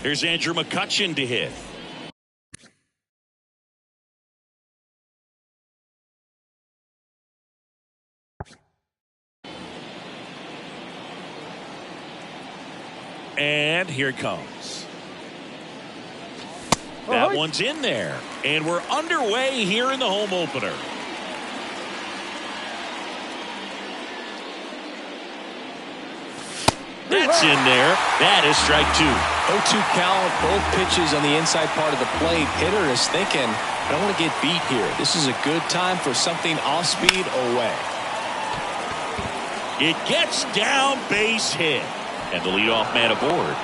Here's Andrew McCutchen to hit. And here it comes. That one's in there. And we're underway here in the home opener. That's in there. That is strike two. 0-2 count, both pitches on the inside part of the plate. Hitter is thinking, I don't want to get beat here. This is a good time for something off speed away. It gets down, base hit. And the leadoff man aboard.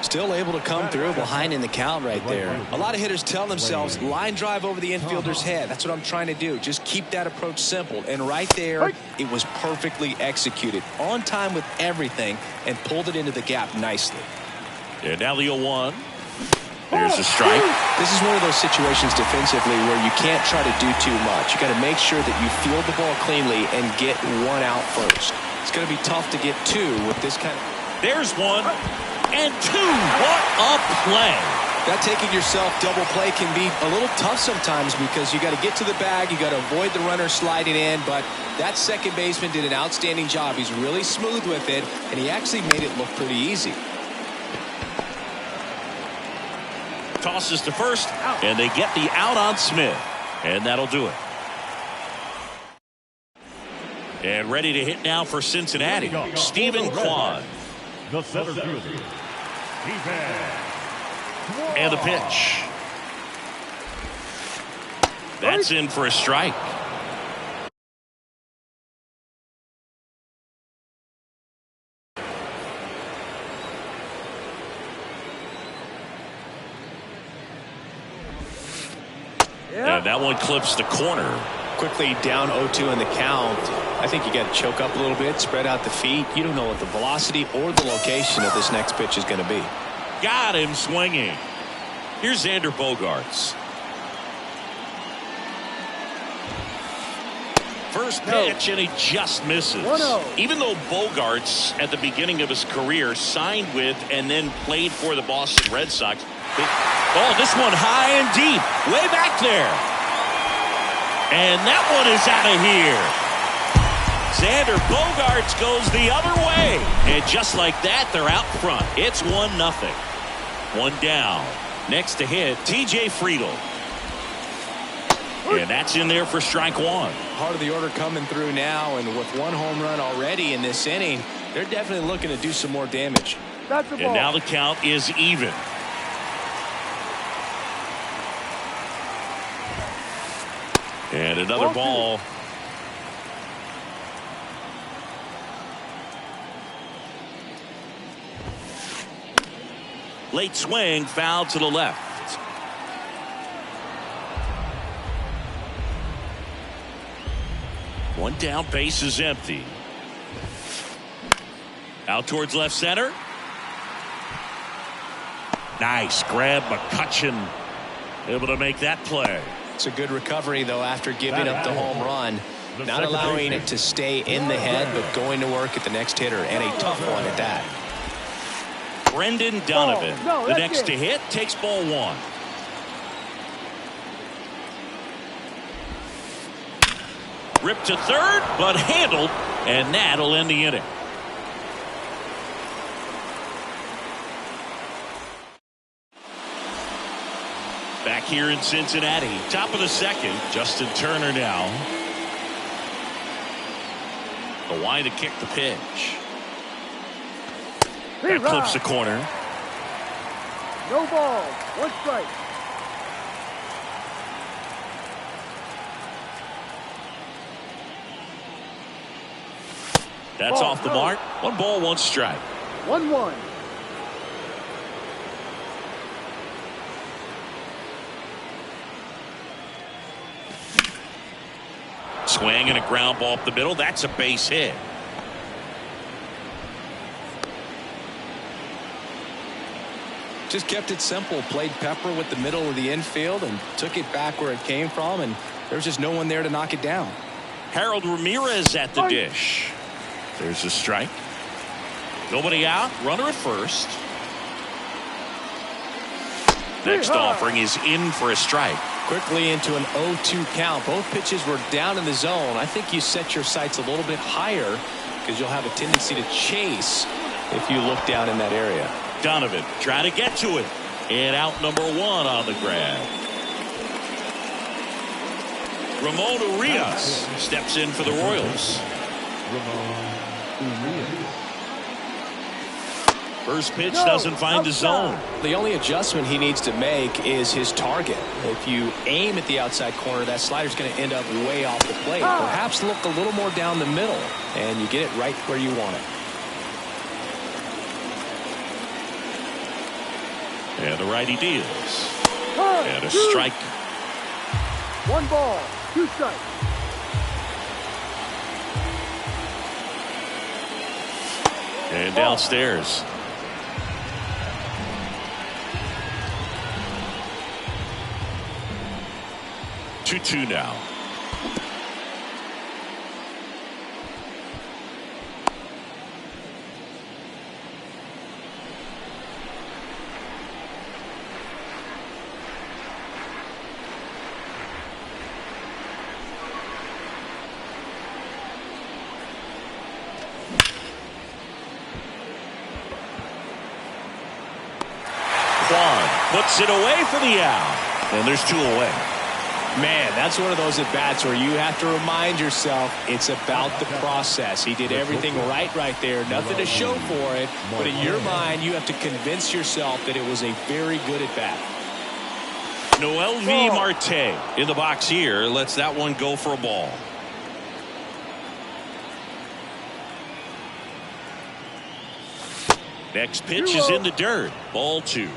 Still able to come through behind in the count right there. A lot of hitters tell themselves line drive over the infielder's head. That's what I'm trying to do. Just keep that approach simple. And right there, it was perfectly executed. On time with everything and pulled it into the gap nicely. And now the 0-1. There's a strike. This is one of those situations defensively where you can't try to do too much. You got to make sure that you field the ball cleanly and get one out first. It's going to be tough to get two with this kind of. There's one and two. What a play. That taking yourself double play can be a little tough sometimes because you got to get to the bag. You got to avoid the runner sliding in. But that second baseman did an outstanding job. He's really smooth with it, and he actually made it look pretty easy. Tosses to first, and they get the out on Smith. And that'll do it. And ready to hit now for Cincinnati, Stephen Kwan. The center fielder, and the pitch. That's in for a strike. And that one clips the corner. Quickly down 0-2 in the count. I think you got to choke up a little bit, spread out the feet. You don't know what the velocity or the location of this next pitch is going to be. Got him swinging. Here's Xander Bogaerts. First pitch, and he just misses. Even though Bogaerts at the beginning of his career signed with and then played for the Boston Red Sox. Oh, this one high and deep, way back there. And that one is out of here. Xander Bogaerts goes the other way. And just like that, they're out front. It's 1-0. One down. Next to hit, TJ Friedl. And that's in there for strike one. Part of the order coming through now, and with one home run already in this inning, they're definitely looking to do some more damage. And now the count is even. And another ball. Late swing, foul to the left. One down, base is empty. Out towards left center. Nice grab, McCutchen able to make that play. It's a good recovery, though, after giving up the home run. Not allowing it to stay in the head, but going to work at the next hitter, and a tough one at that. Brendan Donovan, the next to hit, takes ball one. Ripped to third, but handled, and that'll end the inning. Back here in Cincinnati, top of the second, Justin Turner now. The line to kick the pitch. That clips the corner. No ball, one strike. That's off the mark. 1 ball, 1 strike. 1-1. Swing and a ground ball up the middle. That's a base hit. Just kept it simple. Played pepper with the middle of the infield and took it back where it came from, and there was just no one there to knock it down. Harold Ramirez at the dish. There's a strike. Nobody out. Runner at first. Next offering is in for a strike. Quickly into an 0-2 count. Both pitches were down in the zone. I think you set your sights a little bit higher because you'll have a tendency to chase if you look down in that area. Donovan trying to get to it. And out number 1 on the grab. Ramon Urias steps in for the Royals. First pitch doesn't find the zone. The only adjustment he needs to make is his target. If you aim at the outside corner, that slider's going to end up way off the plate. Perhaps look a little more down the middle, and you get it right where you want it. And the righty deals. And a strike. 1 ball, 2 strikes. And downstairs. 2-2 now. Kwan puts it away for the out. And there's 2 away. Man, that's one of those at-bats where you have to remind yourself it's about the process. He did everything right there. Nothing to show for it. But in your mind, you have to convince yourself that it was a very good at-bat. Noel V. Marte in the box here. Lets that one go for a ball. Next pitch is in the dirt. Ball 2.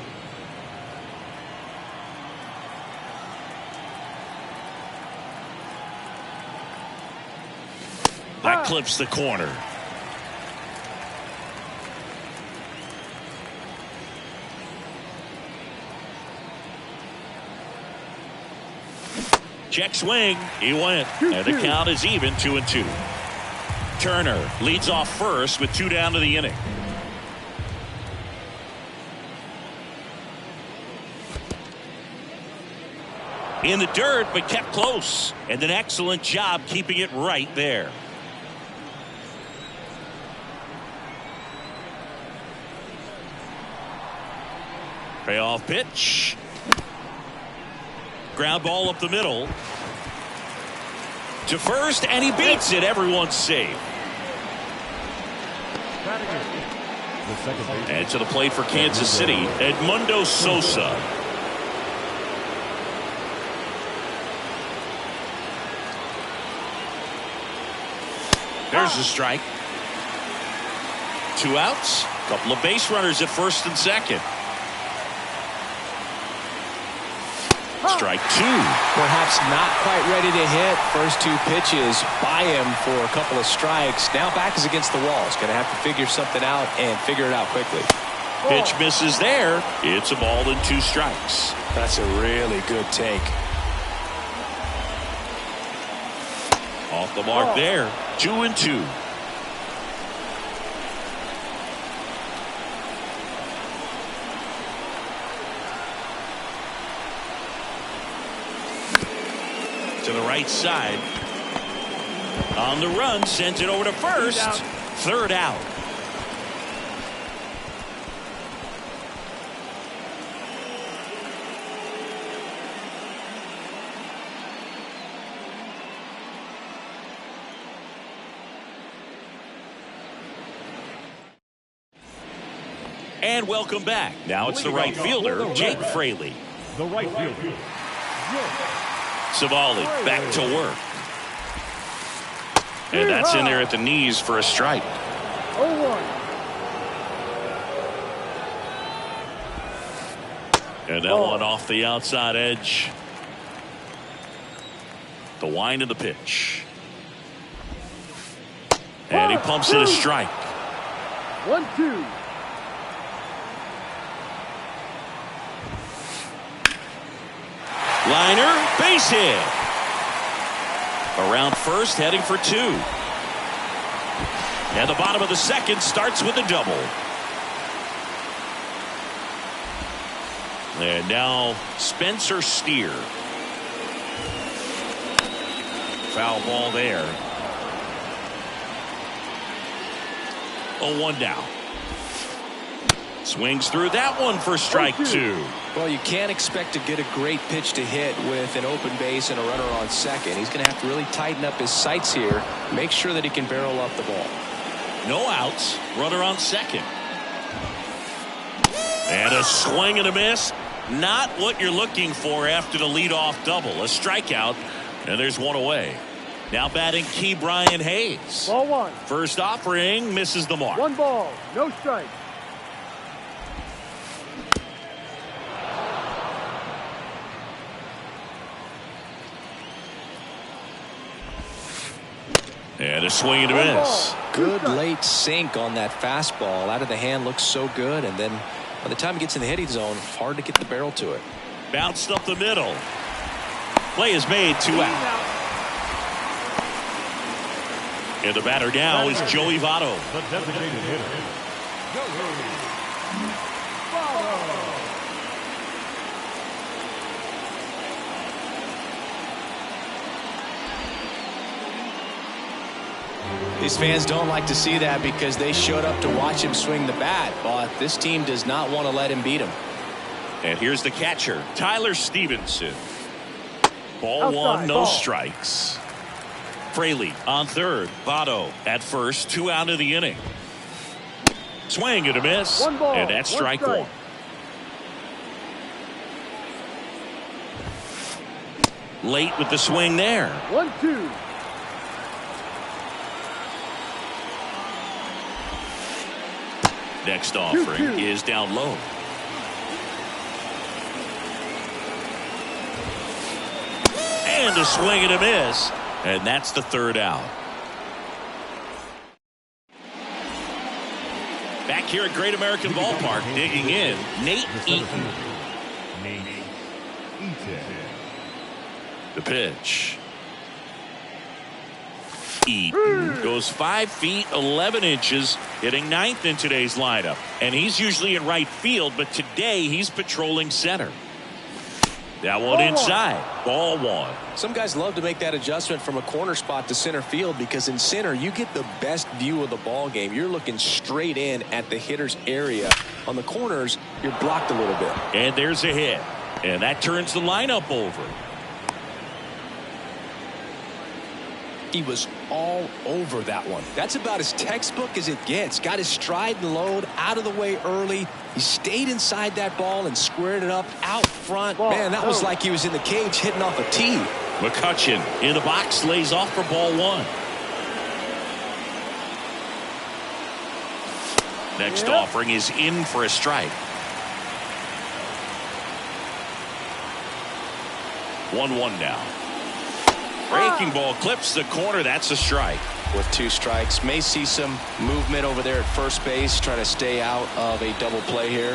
That clips the corner. Check swing. He went. And the count is even 2-2. Turner leads off first with 2 down to the inning. In the dirt, but kept close. And an excellent job keeping it right there. Payoff pitch. Ground ball up the middle. To first, and he beats it. Everyone's safe. And to the plate for Kansas City, Edmundo Sosa. There's a strike. 2 outs. Couple of base runners at first and second. Strike 2. Perhaps not quite ready to hit. First 2 pitches by him for a couple of strikes. Now back is against the wall. He's going to have to figure something out and figure it out quickly. Pitch misses there. It's a ball and 2 strikes. That's a really good take. Off the mark there. 2-2. To the right side. On the run, sent it over to first. 3rd out. And welcome back. Now it's the right fielder, Jake Fraley. The right fielder. Savali back to work. And that's in there at the knees for a strike. 0-1. And that one off the outside edge. The wind of the pitch. And he pumps in a strike. 1-2. Liner, base hit. Around first, heading for 2. And the bottom of the second starts with a double. And now Spencer Steer. Foul ball there. 0-1 now. Swings through that one for strike 2. Well, you can't expect to get a great pitch to hit with an open base and a runner on second. He's going to have to really tighten up his sights here. Make sure that he can barrel up the ball. No outs. Runner on second. And a swing and a miss. Not what you're looking for after the leadoff double. A strikeout. And there's one away. Now batting Key Brian Hayes. Ball 1. First offering misses the mark. 1 ball, no strike. And a swing and a miss. Good late sink on that fastball. Out of the hand, looks so good. And then by the time it gets in the hitting zone, hard to get the barrel to it. Bounced up the middle. Play is made, 2 out. And the batter now is Joey Votto. The designated hitter, Joey Votto. These fans don't like to see that because they showed up to watch him swing the bat, but this team does not want to let him beat him. And here's the catcher, Tyler Stevenson. Ball Outside, 1, no ball. strikes. Fraley on third. Votto at first. 2 out of the inning. Swing and a miss. 1 ball, and that's strike 1. Late with the swing there. 1-2. Next offering 2-2. is down low. And a swing and a miss. And that's the 3rd out. Back here at Great American Ballpark, digging in, Nate Eaton. The pitch. Eaton goes 5 feet 11 inches, hitting 9th in today's lineup. And he's usually in right field, but today he's patrolling center. That one inside. Ball 1. Some guys love to make that adjustment from a corner spot to center field because in center you get the best view of the ball game. You're looking straight in at the hitter's area. On the corners, you're blocked a little bit. And there's a hit. And that turns the lineup over. He was all over that one. That's about as textbook as it gets. Got his stride and load out of the way early. He stayed inside that ball and squared it up out front. Man, that was like he was in the cage hitting off a tee. McCutchen in the box, lays off for ball 1. Next offering is in for a strike. 1-1 now. Breaking ball clips the corner. That's a strike. With 2 strikes, may see some movement over there at first base, trying to stay out of a double play here.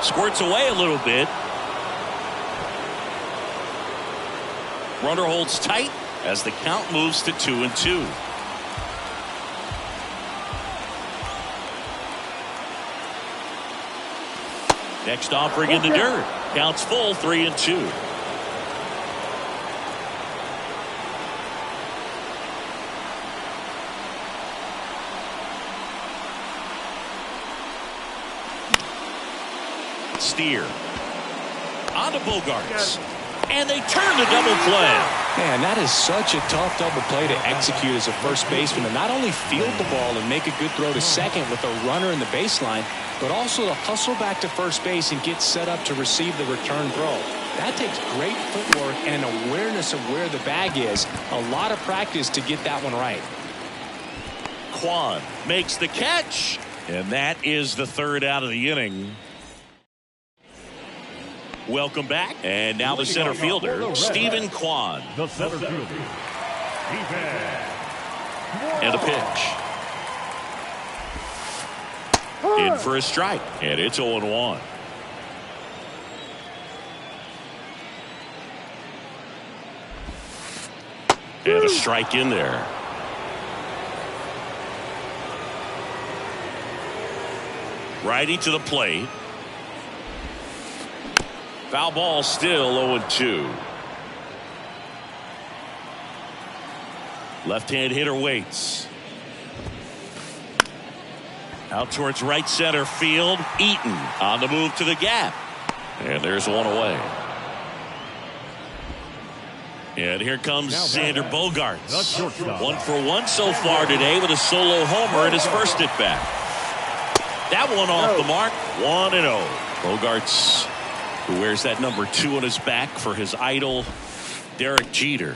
Squirts away a little bit. Runner holds tight as the count moves to 2-2. Next offering in the dirt. Counts full, 3-2. Steer on to Bogarts, and they turn the double play. Man, that is such a tough double play to execute as a first baseman, to not only field the ball and make a good throw to second with a runner in the baseline, but also to hustle back to first base and get set up to receive the return throw. That takes great footwork and an awareness of where the bag is. A lot of practice to get that one right. Kwan makes the catch, and that is the 3rd out of the inning. Welcome back. And now the center fielder, Stephen Kwan. The center fielder, And a pitch. In for a strike. And it's 0-1. And a strike in there. Righty to the plate. Foul ball, still 0-2. Left-hand hitter waits. Out towards right center field. Eaton on the move to the gap. And there's one away. And here comes Xander Bogaerts. 1 for 1 so far today with a solo homer in his first at bat. That one off the mark. 1-0. Bogaerts, who wears that number 2 on his back for his idol, Derek Jeter.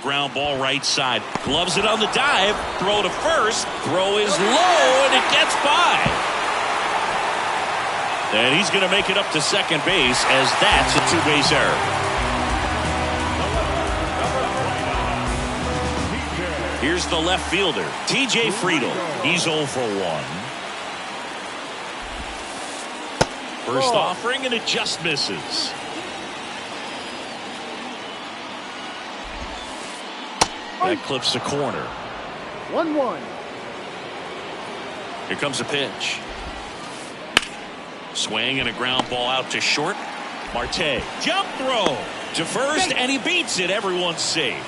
Ground ball right side. Gloves it on the dive. Throw to first. Throw is low, and it gets by. And he's going to make it up to second base, as that's a 2-base error. Here's the left fielder, TJ Friedl. He's 0 for 1. First offering, and it just misses. That clips the corner. 1-1. Here comes a pitch. Swing and a ground ball out to short. Marte, jump throw to first, and he beats it. Everyone's safe.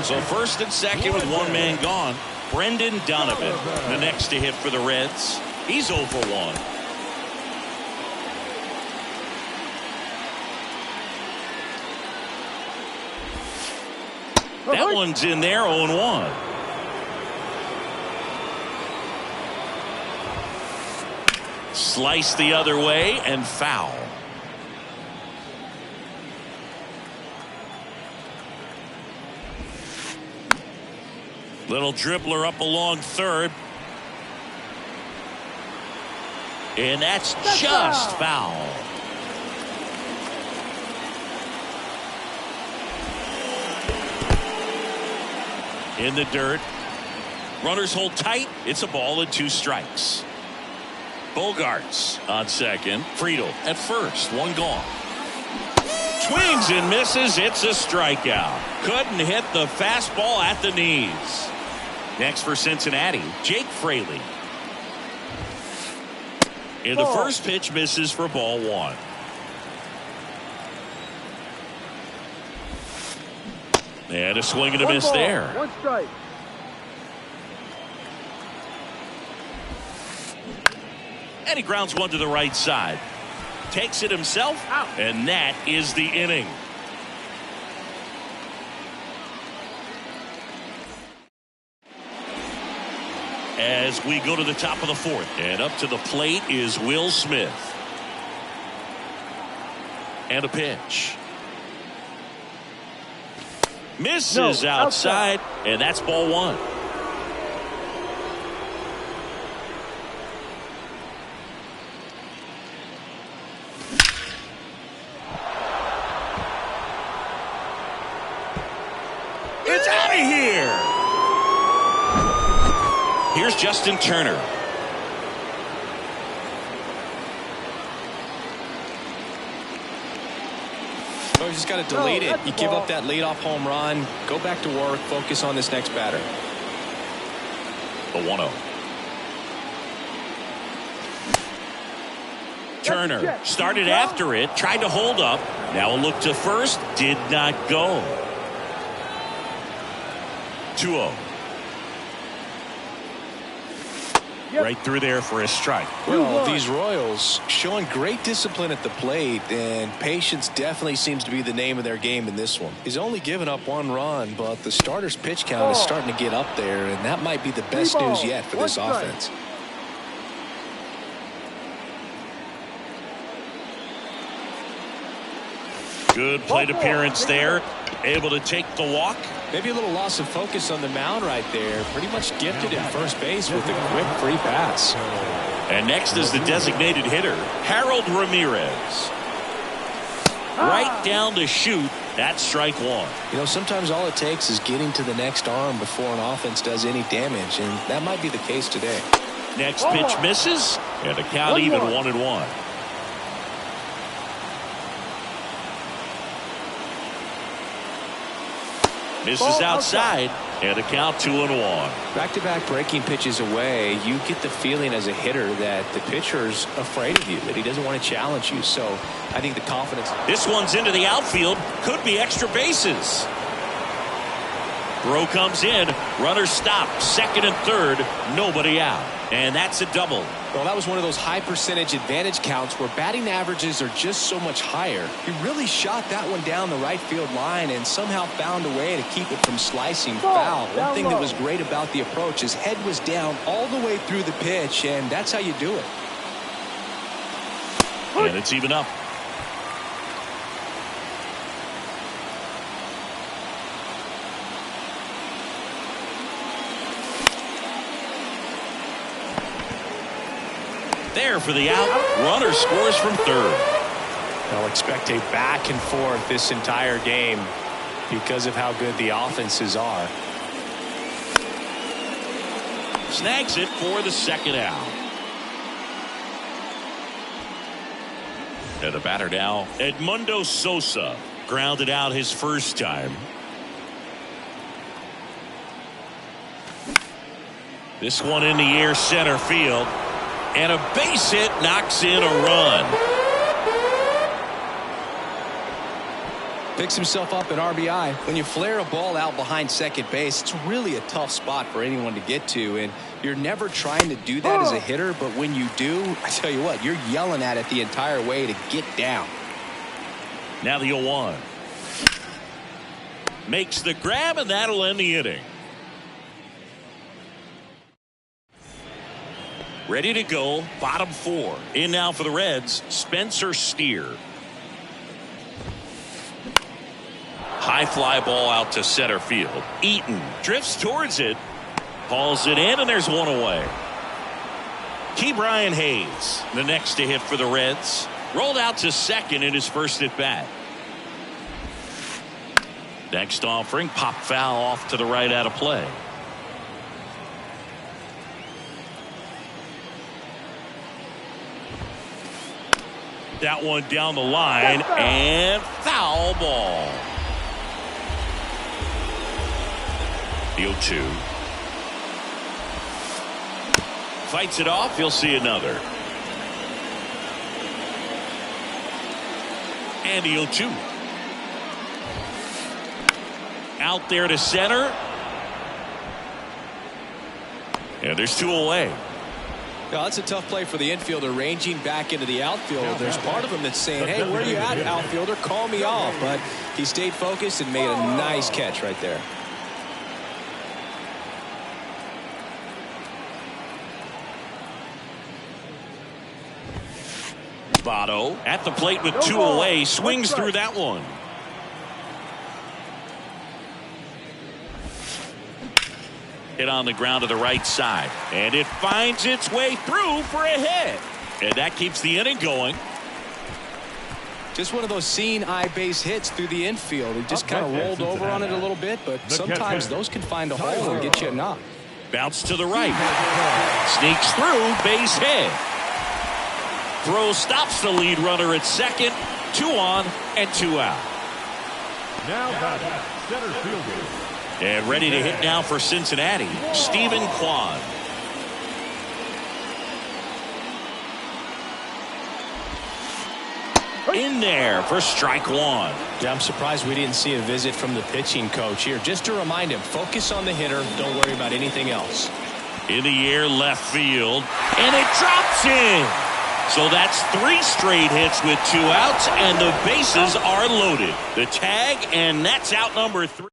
So first and second with one man gone. Brendan Donovan, the next to hit for the Reds. He's 0 for 1. That one's in there, 0-1. Slice the other way and foul. Little dribbler up along third. And that's just foul. In the dirt. Runners hold tight. It's a ball and 2 strikes. Bogaerts on second. Friedl at first. 1 gone. Swings and misses. It's a strikeout. Couldn't hit the fastball at the knees. Next for Cincinnati, Jake Fraley. In the first pitch, misses for ball 1. And a swing and a miss there. 1 strike. And he grounds one to the right side. Takes it himself out. And that is the inning. As we go to the top of the 4th. And up to the plate is Will Smith. And a pitch. Misses outside. And that's ball 1. It's out of here. Here's Justin Turner. Oh, you just got to delete it. You give up that leadoff home run. Go back to work. Focus on this next batter. The 1-0. Turner started after it. Tried to hold up. Now a look to first. Did not go. 2-0. Right through there for a strike. Well, these Royals showing great discipline at the plate, and patience definitely seems to be the name of their game in this one. He's only given up 1 run, but the starter's pitch count is starting to get up there, and that might be the best news yet for this offense. Good plate appearance there. Able to take the walk. Maybe a little loss of focus on the mound right there. Pretty much gifted at first base with a quick free pass. And next is the designated hitter, Harold Ramirez. Right down to shoot. That's strike 1. You know, sometimes all it takes is getting to the next arm before an offense does any damage, and that might be the case today. Next pitch misses, and a count even 1-1. Misses outside. And a count 2-1. Back-to-back breaking pitches away, you get the feeling as a hitter that the pitcher's afraid of you, that he doesn't want to challenge you. So I think the confidence. This one's into the outfield. Could be extra bases. Throw comes in. Runner stopped. Second and third. Nobody out. And that's a double. Well, that was one of those high percentage advantage counts where batting averages are just so much higher. He really shot that one down the right field line and somehow found a way to keep it from slicing foul. One thing that was great about the approach, his head was down all the way through the pitch, and that's how you do it. And it's even up. There for the out. Runner scores from third. I'll expect a back and forth this entire game because of how good the offenses are. Snags it for the second out. And the batter now, Edmundo Sosa. Grounded out his first time. This one in the air, center field. And a base hit knocks in a run. Picks himself up at RBI. When you flare a ball out behind second base, it's really a tough spot for anyone to get to, and you're never trying to do that as a hitter, but when you do, I tell you what, you're yelling at it the entire way to get down. Now the 0-1. Makes the grab, and that'll end the inning. Ready to go, bottom four. In now for the Reds, Spencer Steer. High fly ball out to center field. Eaton drifts towards it. Hauls it in, and there's one away. Ke'Bryan Hayes, the next to hit for the Reds. Rolled out to second in his first at bat. Next offering, pop foul off to the right out of play. That one down the line, and foul ball. The 0-2. Fights it off. He'll see another. And the 0-2. Out there to center. And there's two away. Now, that's a tough play for the infielder ranging back into the outfield. There's part of him that's saying, hey, where are you at, outfielder? Call me off. But he stayed focused and made a nice catch right there. Votto at the plate with two away. Swings through that one. Hit on the ground to the right side. And it finds its way through for a hit. And that keeps the inning going. Just one of those seeing eye base hits through the infield. He just kind of rolled over on it a little bit, but sometimes those can find a hole and get you a knock. Bounce to the right. Sneaks through, base hit. Throw stops the lead runner at second. 2 on and 2 out. Now batting, center fielder. And ready to hit now for Cincinnati, Stephen Kwan. In there for strike one. Yeah, I'm surprised we didn't see a visit from the pitching coach here. Just to remind him, focus on the hitter. Don't worry about anything else. In the air, left field. And it drops in. So that's 3 straight hits with 2 outs, and the bases are loaded. The tag, and that's out number 3.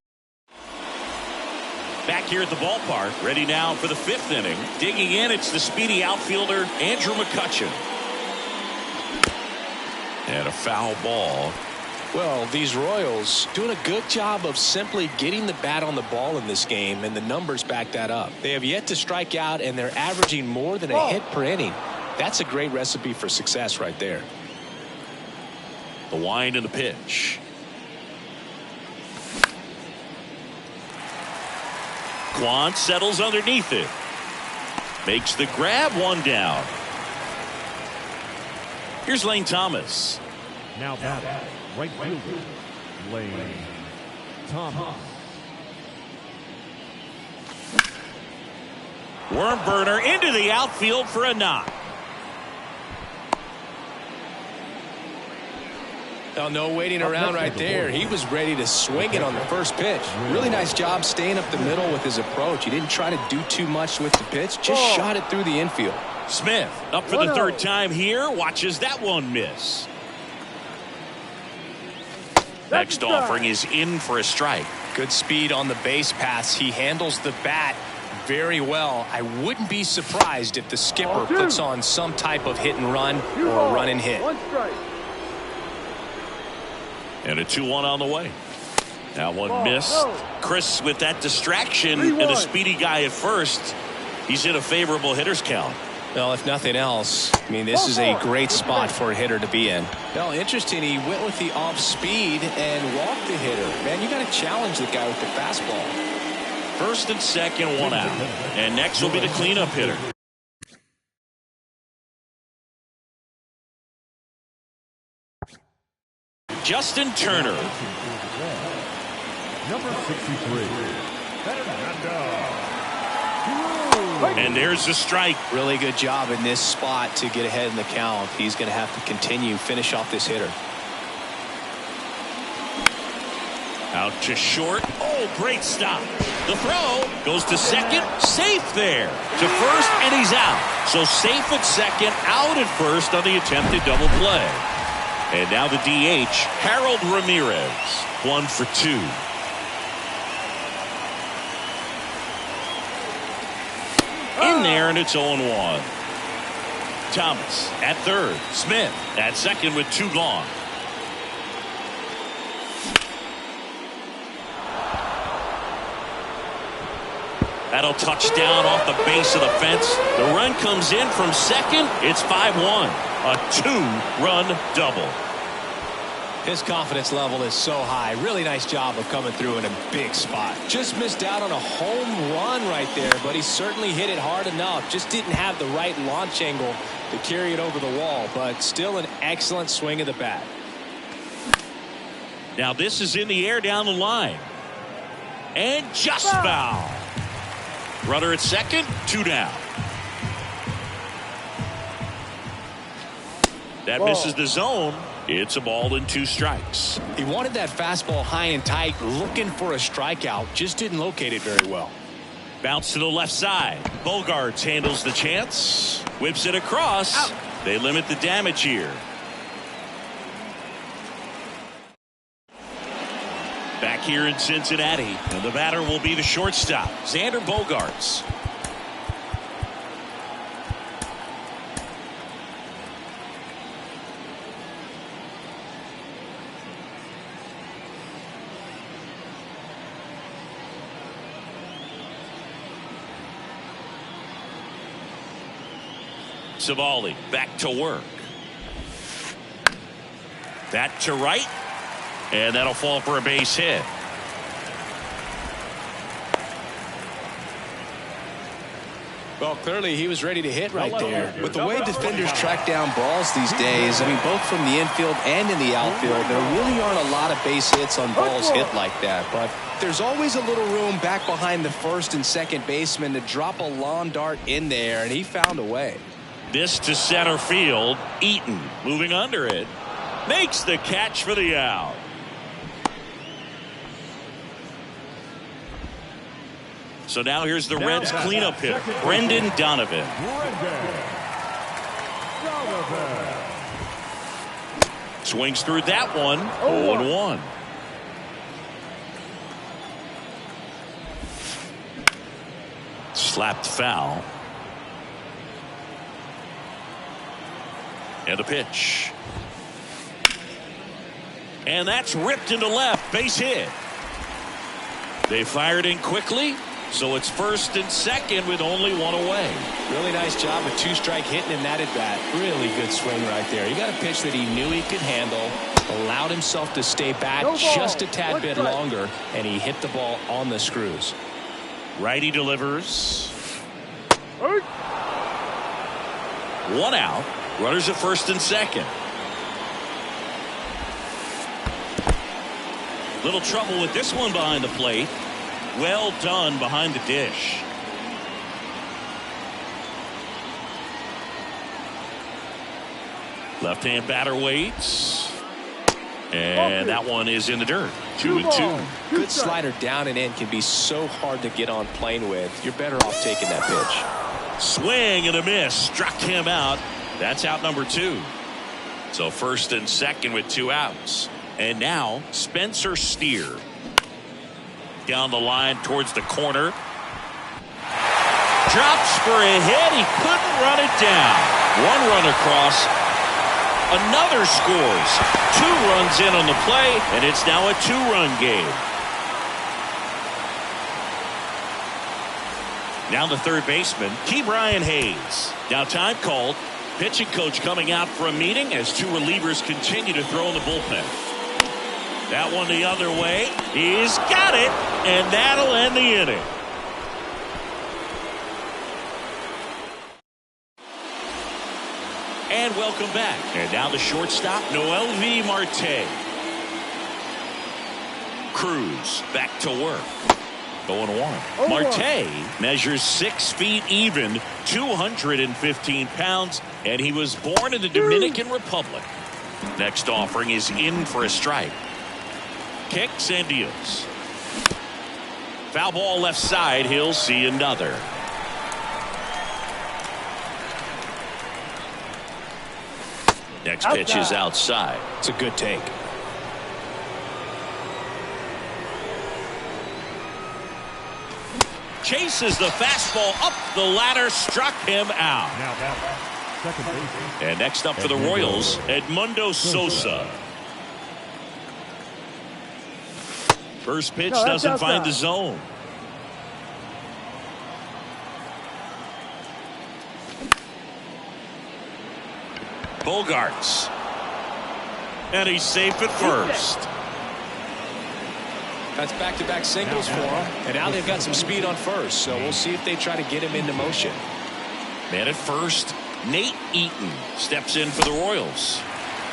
Back here at the ballpark, ready now for the 5th inning. Digging in, it's the speedy outfielder, Andrew McCutchen. And a foul ball. Well, these Royals doing a good job of simply getting the bat on the ball in this game, and the numbers back that up. They have yet to strike out, and they're averaging more than a hit per inning. That's a great recipe for success right there. The wind and the pitch. Kwan settles underneath it. Makes the grab, 1 down. Here's Lane Thomas. Now batting, right fielder, Lane Thomas. Worm burner into the outfield for a knock. Oh, no waiting around right there. He was ready to swing it on the first pitch. Really nice job staying up the middle with his approach. He didn't try to do too much with the pitch. Just shot it through the infield. Smith up for the third time here. Watches that one miss. Next offering is in for a strike. Good speed on the base pass. He handles the bat very well. I wouldn't be surprised if the skipper puts on some type of hit and run or run and hit. 1 strike. And a 2-1 on the way. That one missed. Chris with that distraction and a speedy guy at first. He's in a favorable hitter's count. Well, if nothing else, I mean, this is a great spot for a hitter to be in. Well, interesting. He went with the off speed and walked the hitter. Man, you got to challenge the guy with the fastball. First and second, 1 out. And next will be the cleanup hitter. Justin Turner. Number 63. And there's the strike. Really good job in this spot to get ahead in the count. He's going to have to continue, finish off this hitter. Out to short. Oh, great stop. The throw goes to second. Safe there. To first, and he's out. So safe at second, out at first on the attempted double play. And now the DH, Harold Ramirez. 1 for 2. In there, and it's 0-1. Thomas at third. Smith at second with 2 gone. That'll touch down off the base of the fence. The run comes in from second. It's 5-1. A 2-run double. His confidence level is so high. Really nice job of coming through in a big spot. Just missed out on a home run right there, but he certainly hit it hard enough. Just didn't have the right launch angle to carry it over the wall, but still an excellent swing of the bat. Now this is in the air down the line. And just foul. Runner at second, 2 down. That misses the zone. It's a ball and 2 strikes. He wanted that fastball high and tight, looking for a strikeout. Just didn't locate it very well. Bounce to the left side. Bogarts handles the chance. Whips it across. Out. They limit the damage here. Back here in Cincinnati, and the batter will be the shortstop, Xander Bogaerts. Savali back to work. That to right. And that'll fall for a base hit. Well, clearly he was ready to hit right there. With the way defenders track down balls these days, I mean, both from the infield and in the outfield, there really aren't a lot of base hits on balls hit like that. But there's always a little room back behind the first and second baseman to drop a lawn dart in there, and he found a way. This to center field. Eaton moving under it. Makes the catch for the out. So now here's the Reds cleanup hitter, Brendan Donovan. Swings through that one. 0-1. Slapped foul. And a pitch. And that's ripped into left. Base hit. They fired in quickly. So it's first and second with only 1 away. Really nice job with 2-strike hitting in that at bat. Really good swing right there. He got a pitch that he knew he could handle, allowed himself to stay back just a tad bit longer, and he hit the ball on the screws. Righty delivers. 1 out. Runners at first and second. Little trouble with this one behind the plate. Well done behind the dish. Left-hand batter waits. And that one is in the dirt. 2-2. Good slider down and in can be so hard to get on plane with. You're better off taking that pitch. Swing and a miss. Struck him out. That's out number 2. So first and second with 2 outs. And now Spencer Steer. Down the line towards the corner. Drops for a hit. He couldn't run it down. 1 run across. Another scores. 2 runs in on the play, and it's now a 2-run game. Now the third baseman, Ke'Bryan Hayes. Now time called. Pitching coach coming out for a meeting as 2 relievers continue to throw in the bullpen. That one the other way. He's got it, and that'll end the inning. And welcome back. And now the shortstop, Noelvi Marte. Cruz back to work. 0-1. Marte measures 6 feet even, 215 pounds, and he was born in the Dominican Republic. Next offering is in for a strike. Kicks and deals. Foul ball left side. He'll see another. Next pitch is outside. It's a good take. Chases the fastball up the ladder, struck him out. Now batter, second baseman. And next up for the Royals, Edmundo Sosa. First pitch doesn't find the zone. Bogarts. And he's safe at first. That's back-to-back singles for him. And now they've got some speed on first, so we'll see if they try to get him into motion. Man at first, Nate Eaton steps in for the Royals.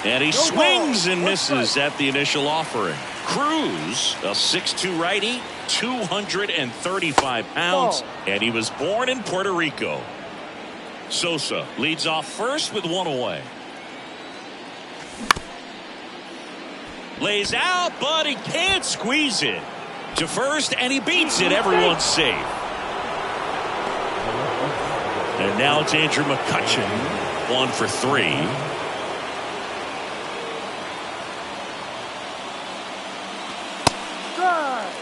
And he swings and misses at the initial offering. Cruz, a 6'2 righty, 235 pounds, and he was born in Puerto Rico. Sosa leads off first with 1 away. Lays out, but he can't squeeze it to first, and he beats it. Everyone's safe. And now it's Andrew McCutchen, 1 for 3. Strike.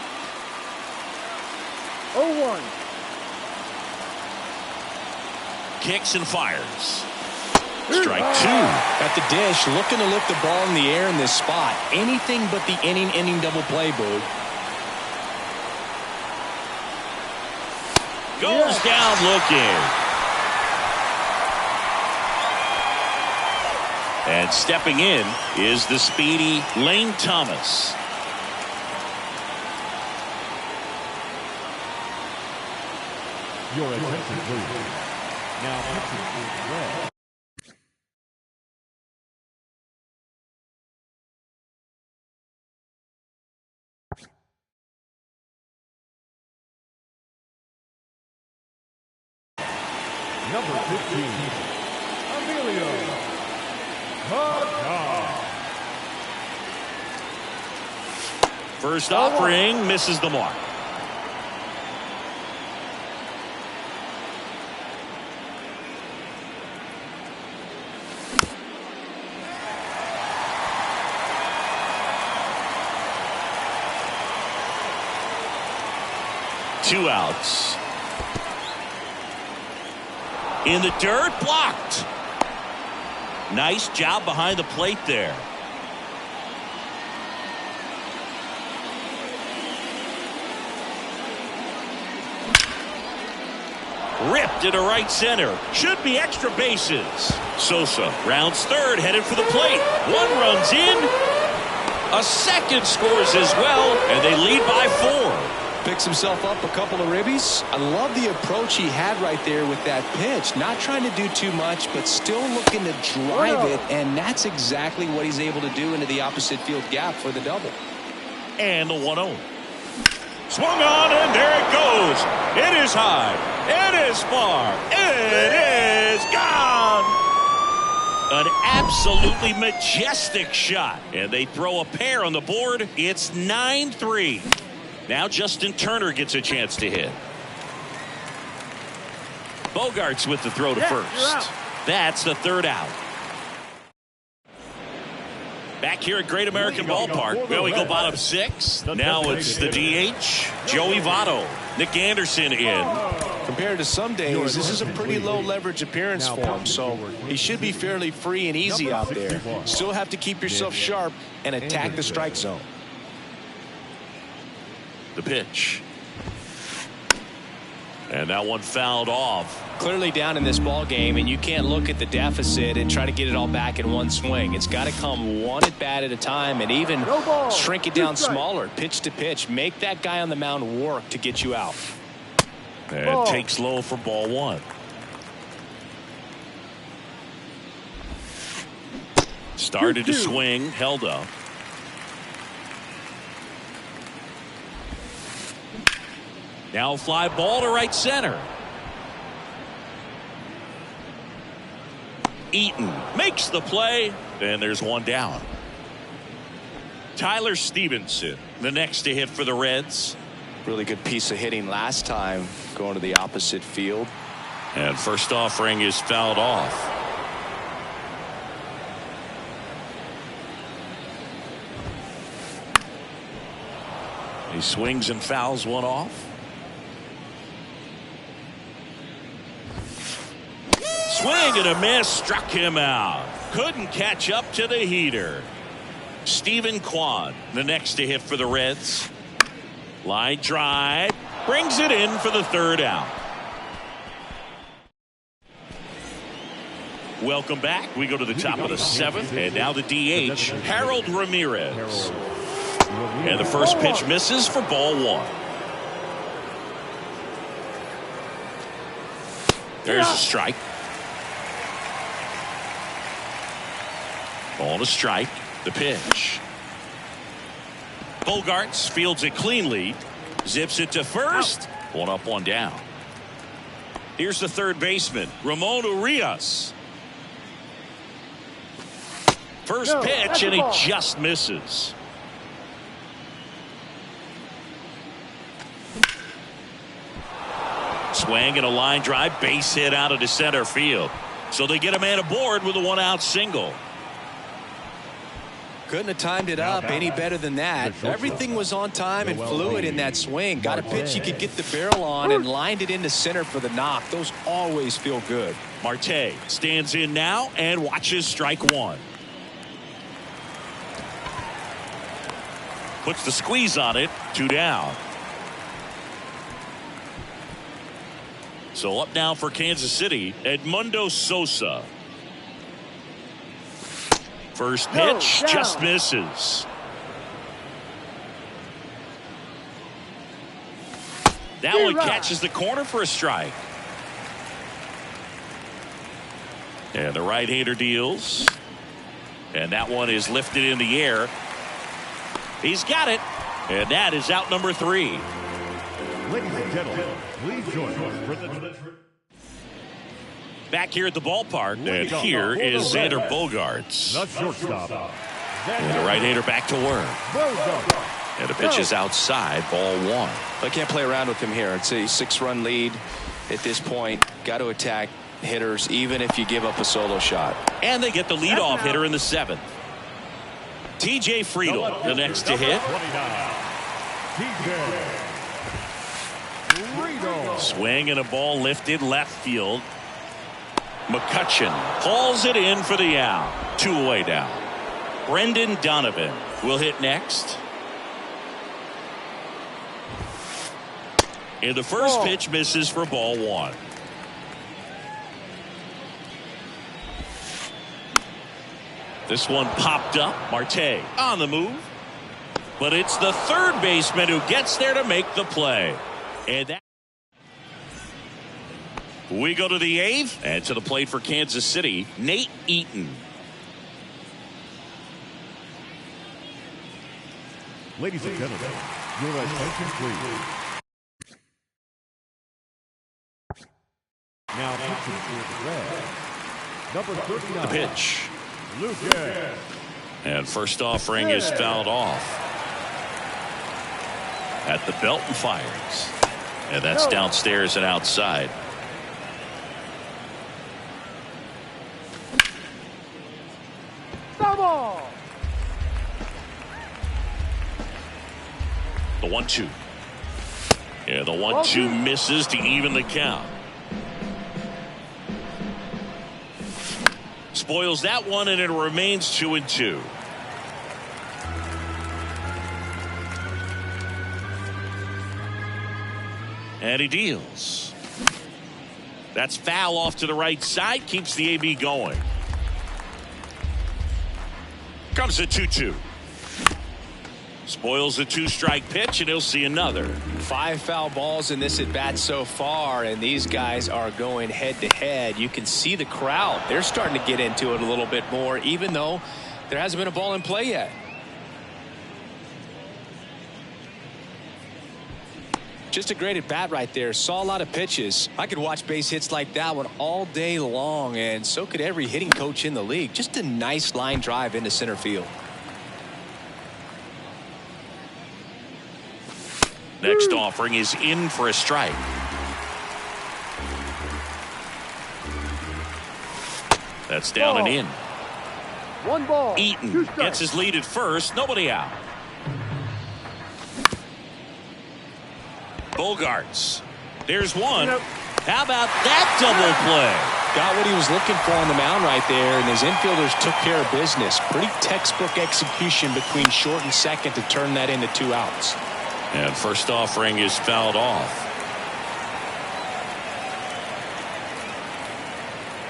0-1. Kicks and fires. Strike 2. At the dish, looking to lift the ball in the air in this spot. Anything but the inning double play, Boog. Goes down looking. And stepping in is the speedy Lane Thomas. Your attention, please. Now pitching is red. Number 15, Emilio Pagan. First offering misses the mark. Two outs. In the dirt, blocked. Nice job behind the plate there. Ripped into right center. Should be extra bases. Sosa rounds third, headed for the plate. 1 runs in. A second scores as well, and they lead by 4. Picks himself up a couple of ribbies. I love the approach he had right there with that pitch. Not trying to do too much, but still looking to drive it, and that's exactly what he's able to do into the opposite field gap for the double. And the 1-0. Swung on, and there it goes. It is high. It is far. It is gone. An absolutely majestic shot. And they throw a pair on the board. It's 9-3. Now Justin Turner gets a chance to hit. Bogarts with the throw to first. That's the third out. Back here at Great American Ballpark. Well, we go bottom 6. Now it's the DH, Joey Votto. Nick Anderson in. Compared to some days, this is a pretty low leverage appearance for him, so he should be fairly free and easy out there. Still have to keep yourself sharp and attack the strike zone. The pitch. And that one fouled off. Clearly down in this ball game, and you can't look at the deficit and try to get it all back in one swing. It's got to come one at bat at a time, and even shrink it down smaller, pitch to pitch. Make that guy on the mound work to get you out. And takes low for ball 1. Started to swing, held up. Now a fly ball to right center. Eaton makes the play, and there's one down. Tyler Stevenson, the next to hit for the Reds. Really good piece of hitting last time, going to the opposite field. And first offering is fouled off. He swings and fouls one off. Swing and a miss, struck him out. Couldn't catch up to the heater. Stephen Kwan, the next to hit for the Reds. Line drive, brings it in for the third out. Welcome back. We go to the top of the 7th, and now the DH, Harold Ramirez. And the first pitch misses for ball 1. There's a strike. Ball to strike. The pitch. Bogarts fields it cleanly. Zips it to first. One up, one down. Here's the third baseman, Ramon Urias. First pitch, and he just misses. Swing and a line drive, base hit out into center field. So they get a man aboard with a 1-out single. Couldn't have timed it up any better than that. Everything was on time and fluid in that swing. Got a pitch you could get the barrel on and lined it into center for the knock. Those always feel good. Marte stands in now and watches strike 1. Puts the squeeze on it. 2 down. So up now for Kansas City, Edmundo Sosa. First pitch just misses. That one catches the corner for a strike. And the right-hander deals. And that one is lifted in the air. He's got it. And that is out number 3. Ladies and gentlemen, please join us for the... Back here at the ballpark, and here is Xander Bogarts. The shortstop. And the right-hander back to work. And the pitch is outside, ball 1. I can't play around with him here. It's a 6-run lead at this point. Got to attack hitters, even if you give up a solo shot. And they get the leadoff hitter in the 7th. TJ Friedl, the next to hit. Swing and a ball lifted left field. McCutcheon hauls it in for the out. 2 away down. Brendan Donovan will hit next. And the first pitch misses for ball 1. This one popped up. Marte on the move. But it's the third baseman who gets there to make the play. And that. We go to the 8th, and to the plate for Kansas City, Nate Eaton. Ladies and gentlemen, your attention please. Now pitching for the Reds, Number The 39. pitch. Lucas. And first offering is fouled off. At the belt and fires. And that's downstairs and outside. Foul ball. The 1-2. Yeah, the 1-2 misses to even the count. Spoils that one, and it remains 2-2. And he deals. That's foul off to the right side. Keeps the AB going. Comes the 2-2. Spoils the 2-strike pitch, and he'll see another. 5 foul balls in this at bat so far, and these guys are going head to head. You can see the crowd. They're starting to get into it a little bit more, even though there hasn't been a ball in play yet. Just a great at bat right there. Saw a lot of pitches. I could watch base hits like that one all day long, and so could every hitting coach in the league. Just a nice line drive into center field. Next offering is in for a strike. That's down and in. 1 ball. 2 Eaton strikes. gets his lead at first. Nobody out. Bogarts. There's one. How about that double play? Got what he was looking for on the mound right there, and his infielders took care of business. Pretty textbook execution between short and second to turn that into 2 outs. And first offering is fouled off.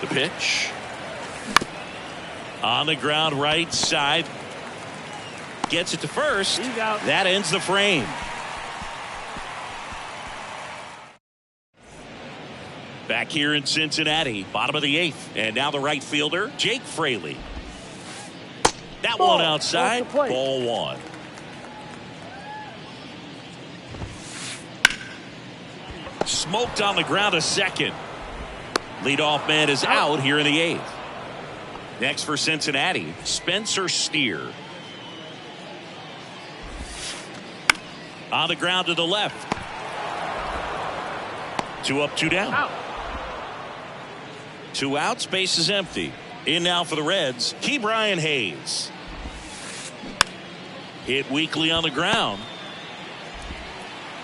The pitch. On the ground right side. Gets it to first. He's out. That ends the frame. Back here in Cincinnati, bottom of the 8th. And now the right fielder, Jake Fraley. That one outside. Off the plate. Ball 1. Smoked on the ground a second. Leadoff man is out here in the 8th. Next for Cincinnati, Spencer Steer. On the ground to the left. 2 up, 2 down. Out. 2 outs, base is empty. In now for the Reds, Ke'Bryan Hayes. Hit weakly on the ground.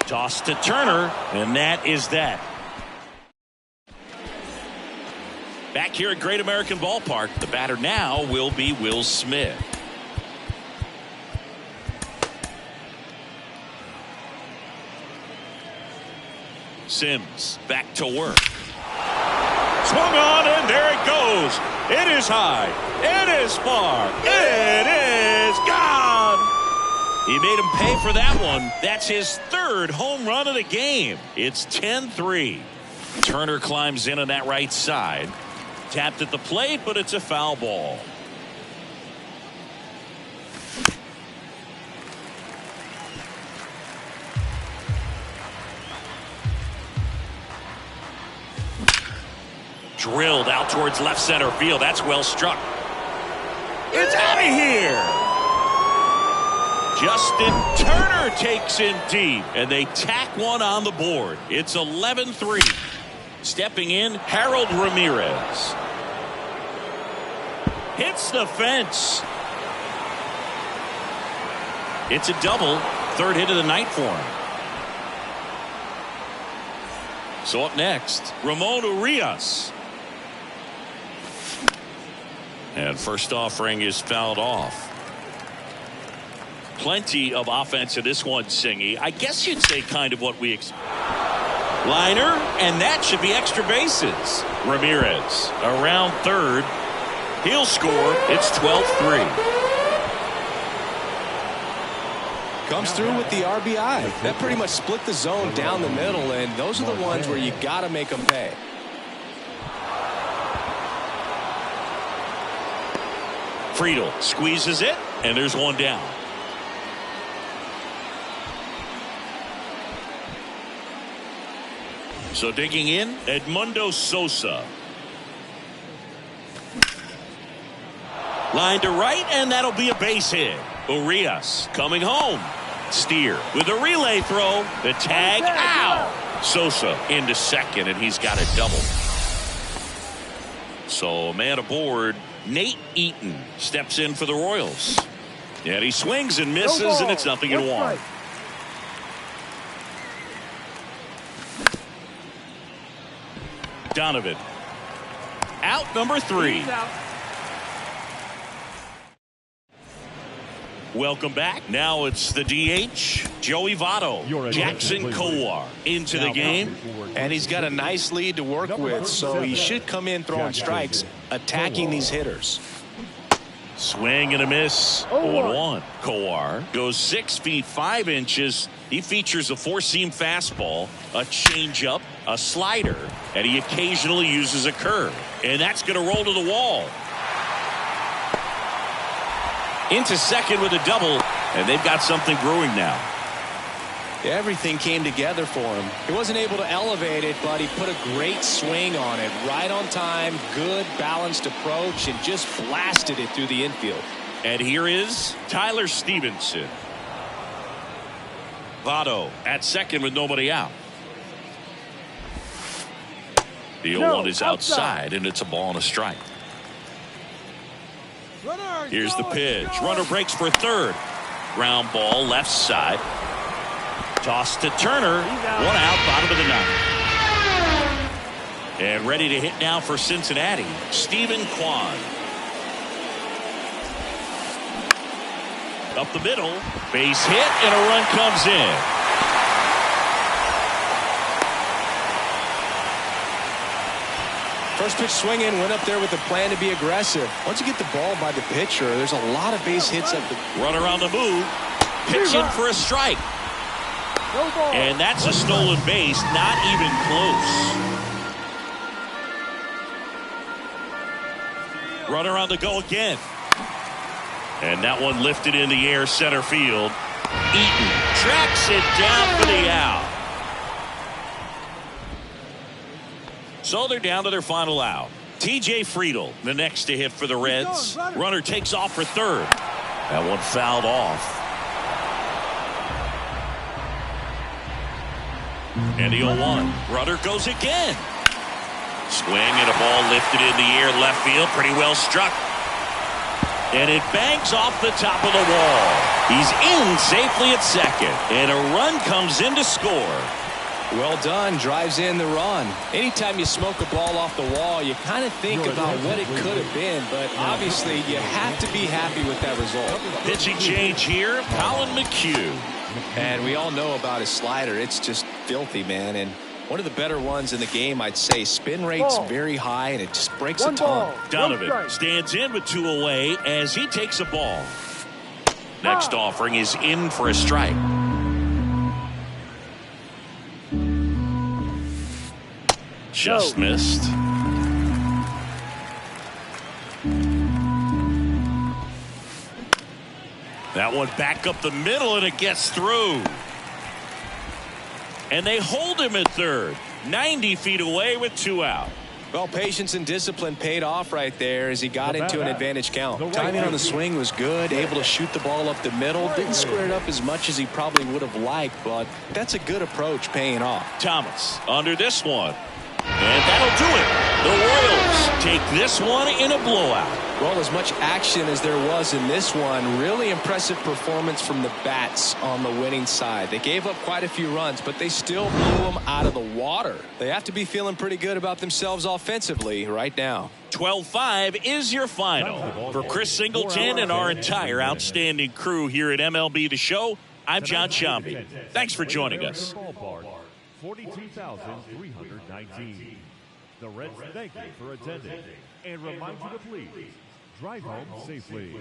Toss to Turner, and that is that. Back here at Great American Ballpark, the batter now will be Will Smith. Sims back to work. Swung on, and there it goes. It is high. It is far. It is gone. He made him pay for that one. That's his 3rd home run of the game. It's 10-3. Turner climbs in on that right side. Tapped at the plate, but it's a foul ball. Drilled out towards left center field. That's well struck. It's out of here. Justin Turner takes in deep, and they tack one on the board. It's 11-3. Stepping in, Harold Ramirez. Hits the fence. It's a double. 3rd hit of the night for him. So up next, Ramon Urias. And first offering is fouled off. Plenty of offense in this one, Singy. I guess you'd say kind of what we expect. Liner, and that should be extra bases. Ramirez around 3rd. He'll score. It's 12-3. Comes through with the RBI. That pretty much split the zone down the middle, and those are the ones where you got to make them pay. Friedel squeezes it, and there's one down. So digging in, Edmundo Sosa. Line to right, and that'll be a base hit. Urias coming home. Steer with a relay throw. The tag out. Sosa into second, and he's got a double. So man aboard. Nate Eaton steps in for the Royals. And he swings and misses, and it's 0-1. Donovan. Out number 3. Welcome back. Now it's the DH, Joey Votto. Jackson Kowar into the game. And he's got a nice lead to work with, so he should come in throwing strikes, attacking these hitters. Swing and a miss. 0-1. Kowar goes 6 feet 5 inches. He features a 4-seam fastball, a changeup, a slider, and he occasionally uses a curve. And that's going to roll to the wall. Into second with a double, and they've got something brewing now. Everything came together for him. He wasn't able to elevate it, but he put a great swing on it. Right on time, good balanced approach, and just blasted it through the infield. And here is Tyler Stevenson. Votto at second with nobody out. The 0-1 is outside, and it's a ball and a strike. Here's the pitch. Runner breaks for third. Ground ball left side. Toss to Turner. 1 out, bottom of the 9th. And ready to hit now for Cincinnati, Stephen Kwan. Up the middle. Base hit, and a run comes in. First pitch swinging, went up there with a plan to be aggressive. Once you get the ball by the pitcher, there's a lot of base hits up the Runner on the move. Pitch in for a strike. And that's a stolen base, not even close. Runner on the go again. And that one lifted in the air center field. Eaton tracks it down for the out. So they're down to their final out. TJ Friedl, the next to hit for the Reds. Runner takes off for third. That one fouled off. And the 0-1. Runner goes again. Swing and a ball lifted in the air left field. Pretty well struck. And it bangs off the top of the wall. He's in safely at second. And a run comes in to score. Well done, drives in the run. Anytime you smoke a ball off the wall, you kind of think about what it could have been, but obviously you have to be happy with that result. Pitching change here, Colin McHugh. And we all know about his slider. It's just filthy, man. And one of the better ones in the game, I'd say. Spin rate's very high, and it just breaks a ton. Donovan stands in with 2 away as he takes a ball. Next offering is in for a strike. Just missed. That one back up the middle, and it gets through. And they hold him at third. 90 feet away with 2 out. Well, patience and discipline paid off right there as he got into an advantage count. Timing on the swing was good, able to shoot the ball up the middle. Didn't square it up as much as he probably would have liked, but that's a good approach paying off. Thomas under this one. And that'll do it. The Royals take this one in a blowout. Well, as much action as there was in this one, really impressive performance from the bats on the winning side. They gave up quite a few runs, but they still blew them out of the water. They have to be feeling pretty good about themselves offensively right now. 12-5 is your final. For Chris Singleton and our entire outstanding crew here at MLB The Show, I'm John Shambi. Thanks for joining us. 42,319. The Reds thank you for attending and remind you to please drive home safely.